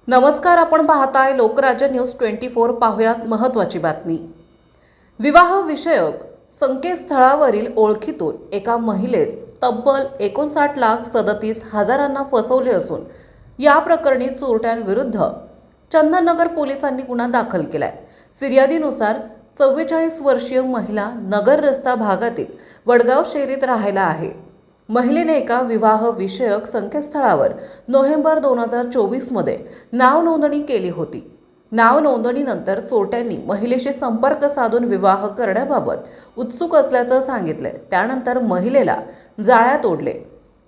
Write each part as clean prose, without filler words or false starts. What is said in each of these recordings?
नमस्कार, आपण पाहताय लोकराज्य न्यूज 24। पाहुयात महत्त्वाची बातमी। विवाह विषयक संकेतस्थळावरील ओळखीतून एका महिलेस तब्बल 59,37,000 फसवले असून या प्रकरणी चोरट्यांविरुद्ध चंदननगर पोलिसांनी गुन्हा दाखल केलाय। फिर्यादीनुसार 44 वर्षीय महिला नगर रस्ता भागातील वडगाव शेरीत राहायला आहे। महिलेने एका विवाह विषयक संकेतस्थळावर नोव्हेंबर 2024 मध्ये नाव नोंदणी केली होती। नाव नोंदणीनंतर चोरट्यांनी महिलेशी संपर्क साधून विवाह करण्याबाबत उत्सुक असल्याचं सांगितले। त्यानंतर महिलेला जाळ्यात ओढले।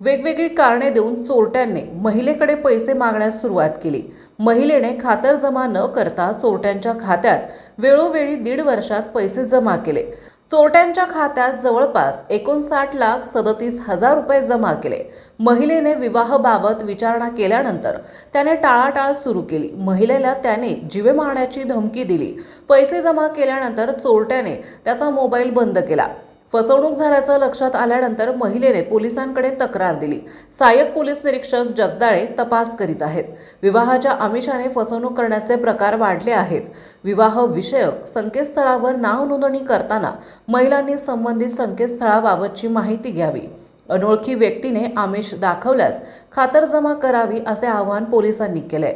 वेगवेगळी कारणे देऊन चोरट्यांनी महिलेकडे पैसे मागण्यास सुरुवात केली। महिलेने खातरजमा न करता चोरट्यांच्या खात्यात वेळोवेळी 1.5 वर्षात पैसे जमा केले। चोरट्यांच्या खात्यात जवळपास 59,37,000 रुपये जमा केले। महिलेने विवाहाबाबत विचारणा केल्यानंतर त्याने टाळाटाळ सुरू केली। महिलेला त्याने जीवे मारण्याची धमकी दिली। पैसे जमा केल्यानंतर चोरट्याने त्याचा मोबाईल बंद केला। फसवणूक झाल्याचं लक्षात आल्यानंतर महिलेने पोलिसांकडे तक्रार दिली। सहाय्यक पोलीस निरीक्षक जगदाळे तपास करीत आहेत। विवाहाच्या आमिषाने फसवणूक करण्याचे प्रकार वाढले आहेत। विवाह विषयक संकेतस्थळावर नाव नोंदणी करताना महिलांनी संबंधित संकेतस्थळाबाबतची माहिती घ्यावी। अनोळखी व्यक्तीने आमिष दाखवल्यास खातरजमा करावी असे आवाहन पोलिसांनी केले।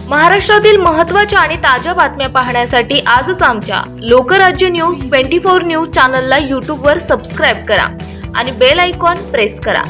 महाराष्ट्रातील महत्त्वाच्या आणि ताज्या बातम्या पाहण्यासाठी आजच आमच्या लोकराज्य न्यूज 24 न्यूज चॅनलला YouTube वर सबस्क्राइब करा आणि बेल आयकॉन प्रेस करा।